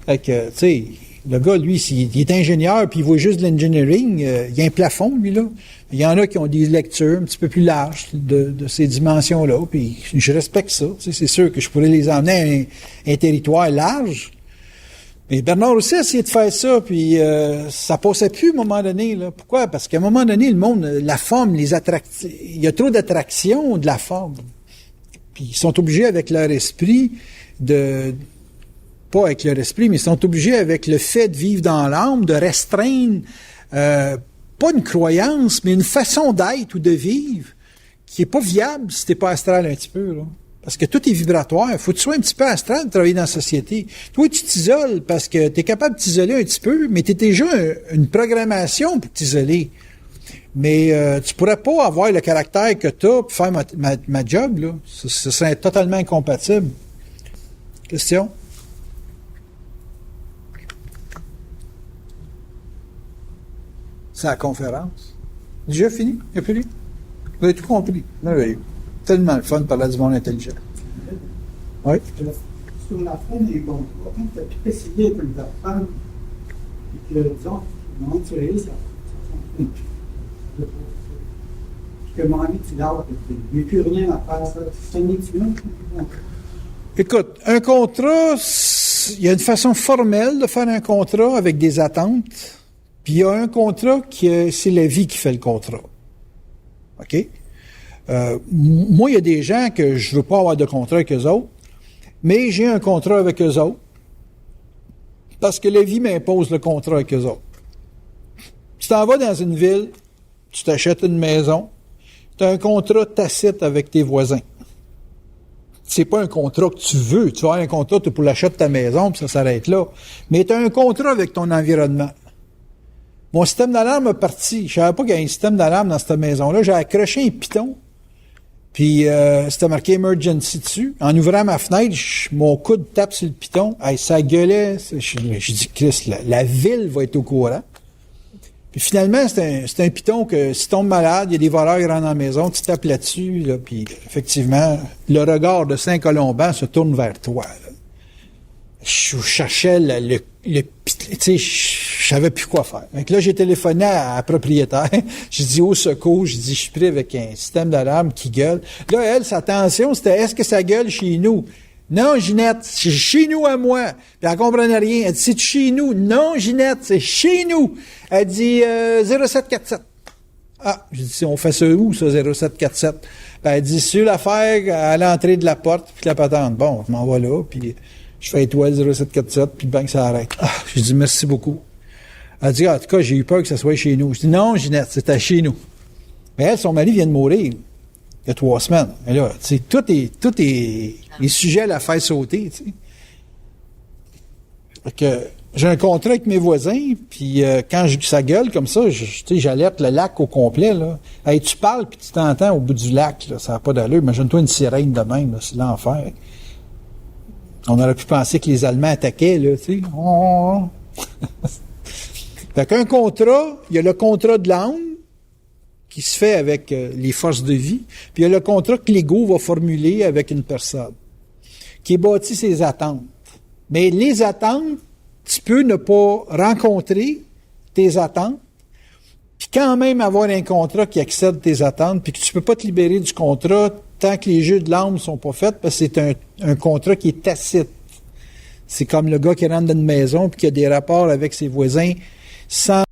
Fait que, tu sais, le gars, lui, il est ingénieur, puis il voit juste de l'engineering, il y a un plafond, lui, là. Il y en a qui ont des lectures un petit peu plus larges de ces dimensions-là, puis je respecte ça. Tu sais, c'est sûr que je pourrais les emmener à un territoire large. Mais Bernard aussi a essayé de faire ça, puis ça passait plus à un moment donné, là. Pourquoi? Parce qu'à un moment donné, le monde, la forme, il y a trop d'attraction de la forme. Puis ils sont obligés avec leur esprit pas avec leur esprit, mais ils sont obligés avec le fait de vivre dans l'âme, de restreindre pas une croyance, mais une façon d'être ou de vivre qui est pas viable si t'es pas astral un petit peu, là. Parce que tout est vibratoire. Il faut que tu sois un petit peu astral de travailler dans la société. Toi, tu t'isoles parce que tu es capable de t'isoler un petit peu, mais tu es déjà une programmation pour t'isoler. Mais tu pourrais pas avoir le caractère que tu as pour faire ma job, là. Ce serait totalement incompatible. Question? C'est la conférence. Déjà fini? Il n'y a plus rien? Vous avez tout compris. Merveilleux. Tellement le fun de parler du monde intelligent. Oui? Sur la fin des contrats, quand tu as tout essayé pour les apprendre, et que, disons, au moment où tu réalises, ça fonctionne plus. Puis que mon ami, tu l'as, il n'y a plus rien à faire. C'est un étudiant. Écoute, un contrat, il y a une façon formelle de faire un contrat avec des attentes. Puis il y a un contrat c'est la vie qui fait le contrat. OK? Moi, il y a des gens que je veux pas avoir de contrat avec eux autres, mais j'ai un contrat avec eux autres parce que la vie m'impose le contrat avec eux autres. Tu t'en vas dans une ville, tu t'achètes une maison, tu as un contrat tacite avec tes voisins. C'est pas un contrat que tu veux. Tu vas avoir un contrat pour l'achat de ta maison, puis ça s'arrête là. Mais tu as un contrat avec ton environnement. Mon système d'alarme a parti. Je savais pas qu'il y avait un système d'alarme dans cette maison-là. J'ai accroché un piton, puis c'était marqué « Emergency » dessus. En ouvrant ma fenêtre, mon coude tape sur le piton. Hey, ça gueulait. Je dis « Christ, la ville va être au courant. » Puis finalement, c'est un piton que si tu tombes malade, il y a des voleurs qui rentrent dans la maison, tu tapes là-dessus, là, puis effectivement, le regard de Saint-Colomban se tourne vers toi. Là. Je cherchais le tu sais, je savais plus quoi faire. Donc là, j'ai téléphoné à la propriétaire. J'ai dit au secours, j'ai dit, je suis pris avec un système d'alarme qui gueule. Là, elle, sa tension, c'était, est-ce que ça gueule chez nous? Non, Ginette, c'est chez nous à moi. Puis elle comprenait rien. Elle dit, c'est chez nous. Non, Ginette, c'est chez nous. Elle dit, 0747. Ah, j'ai dit, on fait ça où, ça, 0747? Ben, elle dit, sur l'affaire, à l'entrée de la porte, puis la patente. Bon, je m'en vais là, puis je fais étoile 0747, puis bang, ça arrête. Ah, j'ai dit, merci beaucoup. Elle dit, en tout cas, j'ai eu peur que ça soit chez nous. Je dis, non, Ginette, c'était chez nous. Mais elle, son mari vient de mourir. Il y a 3 semaines. Et là, tu sais, tout est sujet à la faire sauter, tu sais. Fait que j'ai un contrat avec mes voisins, puis quand ça gueule comme ça, tu sais, j'alerte le lac au complet, là. Hey, tu parles, puis tu t'entends au bout du lac, là, ça n'a pas d'allure. Imagine-toi une sirène de même, là, c'est l'enfer. On aurait pu penser que les Allemands attaquaient, là, tu sais. Fait qu'un contrat, il y a le contrat de l'âme, qui se fait avec les forces de vie, puis il y a le contrat que l'ego va formuler avec une personne, qui est bâti ses attentes. Mais les attentes, tu peux ne pas rencontrer tes attentes, puis quand même avoir un contrat qui excède tes attentes, puis que tu peux pas te libérer du contrat tant que les jeux de l'âme sont pas faits, parce que c'est un contrat qui est tacite. C'est comme le gars qui rentre dans une maison puis qui a des rapports avec ses voisins sans